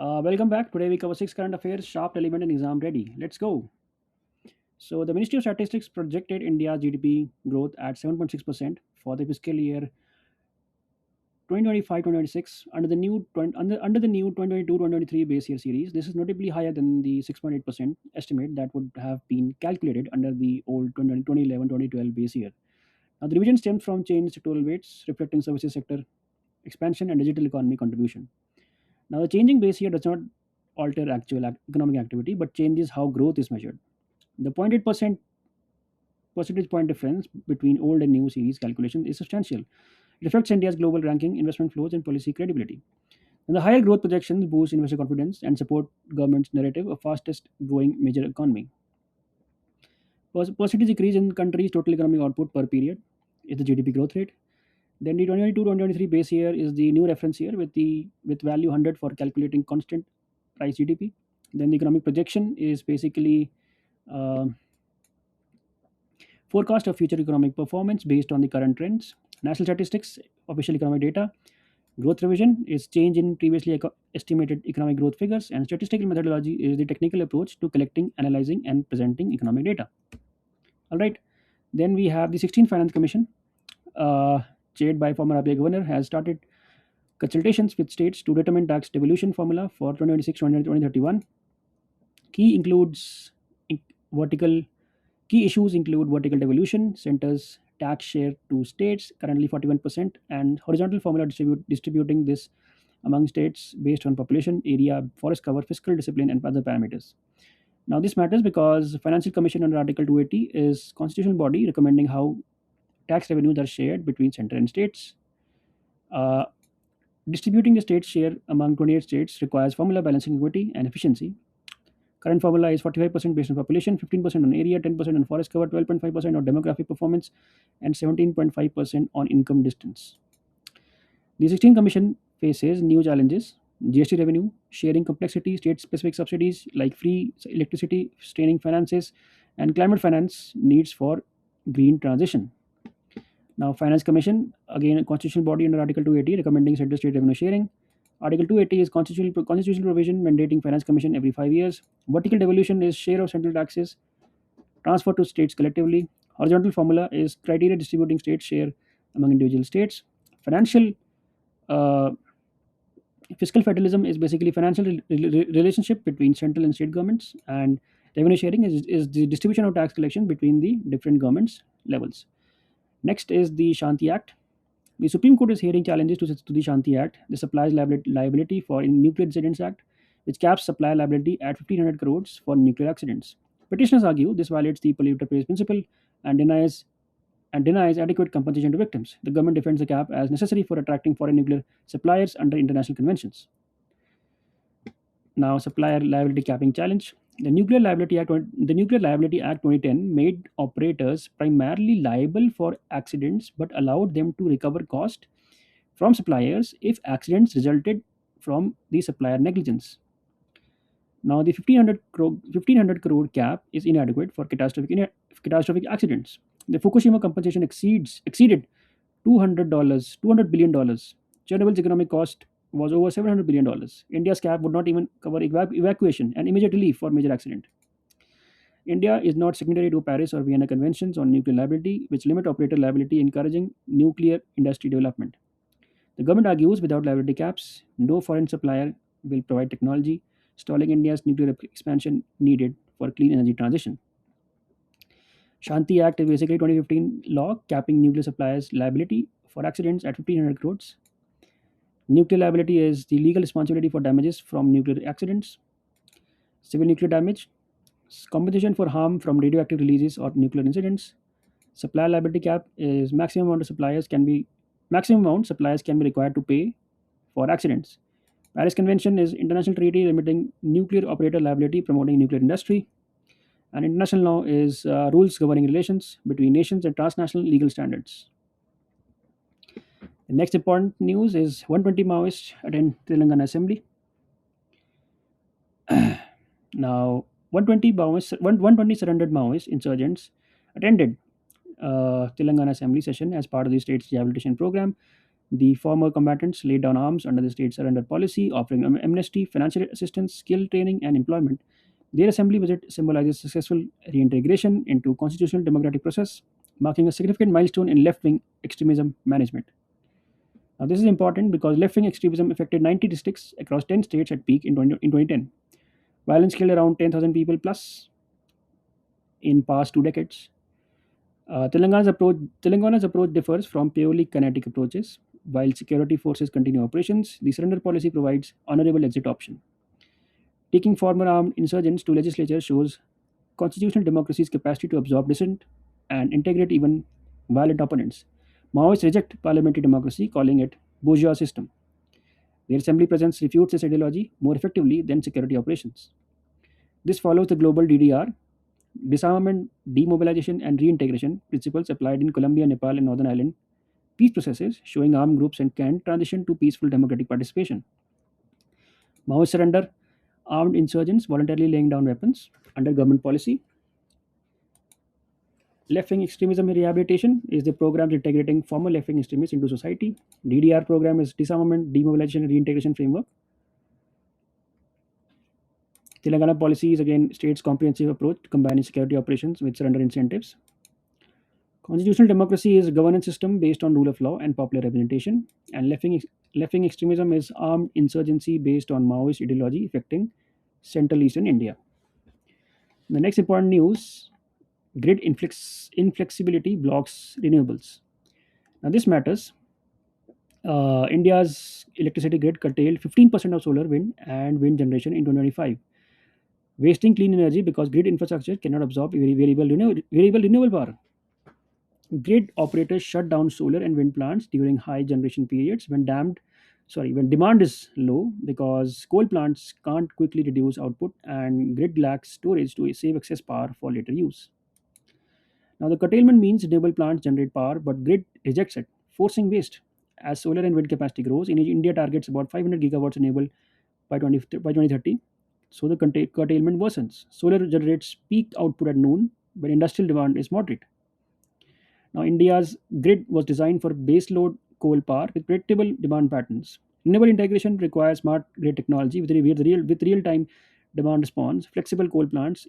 Welcome back. Today we cover six current affairs, sharp, relevant, and exam ready. Let's go. So, the Ministry of Statistics projected India's GDP growth at 7.6% for the fiscal year 2025-2026 under the new 2022-2023 base year series. This is notably higher than the 6.8% estimate that would have been calculated under the old 2011-2012 base year. Now, the revision stems from changed sectoral weights reflecting services sector expansion and digital economy contribution. Now, the changing base here does not alter actual economic activity, but changes how growth is measured. The 0.8% percentage point difference between old and new series calculations is substantial. It affects India's global ranking, investment flows, and policy credibility. And the higher growth projections boost investor confidence and support government's narrative of fastest growing major economy. Percentage increase in country's total economic output per period is the GDP growth rate. Then the 2022-2023 base year is the new reference year with value 100 for calculating constant price GDP. Then the economic projection is basically uh, forecast of future economic performance based on the current trends. National statistics, official economic data. Growth revision is change in previously estimated economic growth figures, and statistical methodology is the technical approach to collecting, analyzing, and presenting economic data. All right. Then we have the 16th Finance Commission, uh, chaired by former RBI governor, has started consultations with states to determine tax devolution formula for 2026-2031. Key includes in- vertical Key issues include vertical devolution, centers tax share to states, currently 41%, and horizontal formula distributing this among states based on population, area, forest cover, fiscal discipline, and other parameters. Now, this matters because Financial Commission under Article 280 is constitutional body recommending how tax revenues are shared between center and states. Uh, Distributing the state's share among 28 states requires formula balancing equity and efficiency. Current formula is 45% based on population, 15% on area, 10% on forest cover, 12.5% on demographic performance, and 17.5% on income distance. The 16th Commission faces new challenges: GST revenue, sharing complexity, state specific subsidies like free electricity, straining finances, and climate finance needs for green transition. Now, Finance Commission, again a constitutional body under Article 280, recommending center state revenue sharing. Article 280 is constitutional provision mandating Finance Commission every 5 years. Vertical devolution is share of central taxes transferred to states collectively. Horizontal formula is criteria distributing state share among individual states. Financial uh, Fiscal federalism is basically financial relationship between central and state governments, and revenue sharing is the distribution of tax collection between the different governments levels. Next is the Shanti Act. The Supreme Court is hearing challenges to the Shanti Act. This applies liability for in Nuclear Incidents Act, which caps supplier liability at 1,500 crores for nuclear accidents. Petitioners argue this violates the polluter pays principle and denies adequate compensation to victims. The government defends the cap as necessary for attracting foreign nuclear suppliers under international conventions. Now, supplier liability capping challenge. The Nuclear Liability Act 2010 made operators primarily liable for accidents but allowed them to recover cost from suppliers if accidents resulted from the supplier negligence. Now, the 1500 crore cap is inadequate for catastrophic accidents. The Fukushima compensation exceeded $200 billion. Chernobyl's economic cost was over $700 billion. India's cap would not even cover evacuation and immediate relief for major accident. India is not signatory to Paris or Vienna conventions on nuclear liability, which limit operator liability, encouraging nuclear industry development. The government argues without liability caps, no foreign supplier will provide technology, stalling India's nuclear expansion needed for clean energy transition. Shanti Act is basically 2015 law capping nuclear suppliers' liability for accidents at 1,500 crores. Nuclear liability is the legal responsibility for damages from nuclear accidents. Civil nuclear damage, compensation for harm from radioactive releases or nuclear incidents. Supplier liability cap is maximum amount suppliers can be required to pay for accidents. Paris Convention is international treaty limiting nuclear operator liability, promoting nuclear industry. And international law is rules governing relations between nations and transnational legal standards. The next important news is 120 Maoists attend Telangana Assembly. Now, 120 surrendered Maoist insurgents attended Telangana Assembly session as part of the state's rehabilitation program. The former combatants laid down arms under the state surrender policy, offering amnesty, financial assistance, skill training, and employment. Their assembly visit symbolizes successful reintegration into constitutional democratic process, marking a significant milestone in left-wing extremism management. Now, this is important because left-wing extremism affected 90 districts across 10 states at peak in 2010. Violence killed around 10,000 people plus in past 2 decades. Telangana's approach differs from purely kinetic approaches. While security forces continue operations, the surrender policy provides honorable exit option. Taking former armed insurgents to legislature shows constitutional democracy's capacity to absorb dissent and integrate even violent opponents. Maoists reject parliamentary democracy, calling it bourgeois system. Their assembly presence refutes this ideology more effectively than security operations. This follows the global DDR, disarmament, demobilization, and reintegration principles applied in Colombia, Nepal, and Northern Ireland peace processes, showing armed groups and can transition to peaceful democratic participation. Maoist surrender armed insurgents voluntarily laying down weapons under government policy. Left wing extremism rehabilitation is the program integrating former left wing extremists into society. DDR program is disarmament, demobilization, and reintegration framework. Telangana policy is again state's comprehensive approach combining security operations with surrender incentives. Constitutional democracy is a governance system based on rule of law and popular representation, and left-wing extremism is armed insurgency based on Maoist ideology affecting Central Eastern India. The next important news: grid inflexibility blocks renewables. Now this matters. India's electricity grid curtailed 15% of solar, wind, and wind generation in 2025, wasting clean energy because grid infrastructure cannot absorb variable renewable power. Grid operators shut down solar and wind plants during high generation periods when demand is low because coal plants can't quickly reduce output and grid lacks storage to save excess power for later use. Now the curtailment means renewable plants generate power but grid rejects it, forcing waste. As solar and wind capacity grows, India targets about 500 gigawatts renewable by 2030. So the curtailment worsens. Solar generates peak output at noon when industrial demand is moderate. Now, India's grid was designed for baseload coal power with predictable demand patterns. Renewable integration requires smart grid technology with real-time demand response, flexible coal plants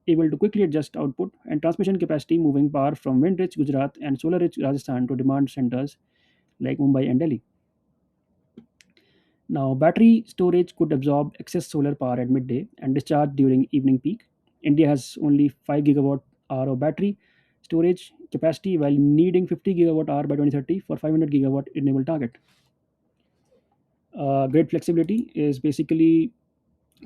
able to quickly adjust output, and transmission capacity moving power from wind-rich Gujarat and solar-rich Rajasthan to demand centers like Mumbai and Delhi. Now, battery storage could absorb excess solar power at midday and discharge during evening peak. India has only 5 gigawatt hour of battery storage capacity while needing 50 gigawatt hour by 2030 for 500 gigawatt renewable target. Grid flexibility is basically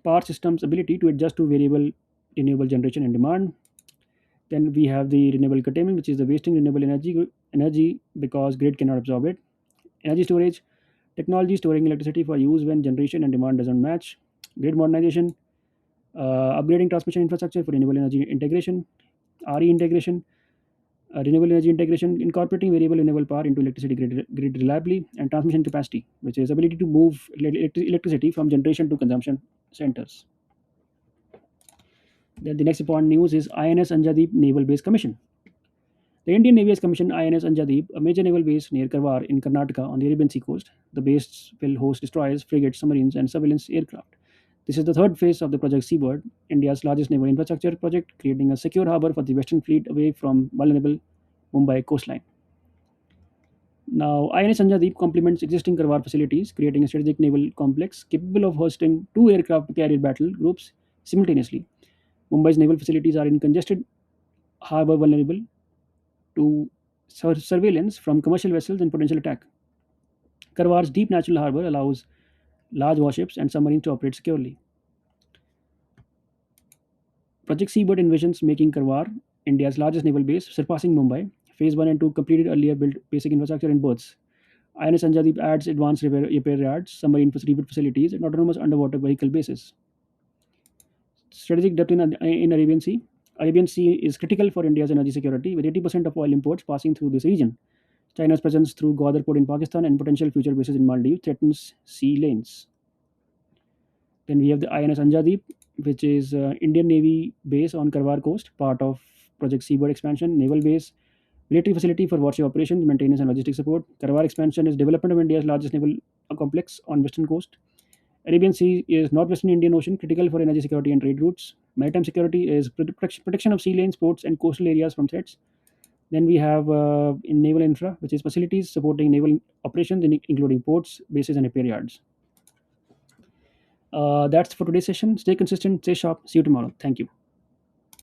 power system's ability to adjust to variable renewable generation and demand. Then we have the renewable curtailment, which is the wasting renewable energy because grid cannot absorb it. Energy storage, technology storing electricity for use when generation and demand doesn't match. Grid modernization, upgrading transmission infrastructure for renewable energy integration. RE integration, renewable energy integration, incorporating variable renewable power into electricity grid reliably, and transmission capacity, which is ability to move electricity from generation to consumption centers. Then the next important news is INS Anjadeep Naval Base Commission. The Indian Navy has commissioned INS Anjadeep, a major naval base near Karwar in Karnataka on the Arabian Sea coast. The base will host destroyers, frigates, submarines, and surveillance aircraft. This is the third phase of the Project Seabird, India's largest naval infrastructure project, creating a secure harbor for the Western Fleet away from vulnerable Mumbai coastline. Now, INS Anjadeep complements existing Karwar facilities, creating a strategic naval complex capable of hosting two aircraft carrier battle groups simultaneously. Mumbai's naval facilities are in congested harbor vulnerable to surveillance from commercial vessels and potential attack. Karwar's deep natural harbor allows large warships and submarines to operate securely. Project Seabird envisions making Karwar India's largest naval base, surpassing Mumbai. Phase 1 and 2 completed earlier built basic infrastructure and berths. INS Anjadeep adds advanced repair yards, submarine repair facilities, and autonomous underwater vehicle bases. Strategic depth in Arabian Sea. Arabian Sea is critical for India's energy security, with 80% of oil imports passing through this region. China's presence through Gwadar port in Pakistan and potential future bases in Maldives threatens sea lanes. Then we have the INS Anjadeep, which is Indian Navy base on Karwar coast, part of Project Seabird expansion, naval base Military facility for warship operations, maintenance, and logistics support. Karwar expansion is development of India's largest naval complex on western coast. Arabian Sea is northwestern Indian Ocean, critical for energy security and trade routes. Maritime security is protection of sea lanes, ports, and coastal areas from threats. Then we have in naval infra, which is facilities supporting naval operations, including ports, bases, and repair yards. That's for today's session. Stay consistent, stay sharp. See you tomorrow. Thank you.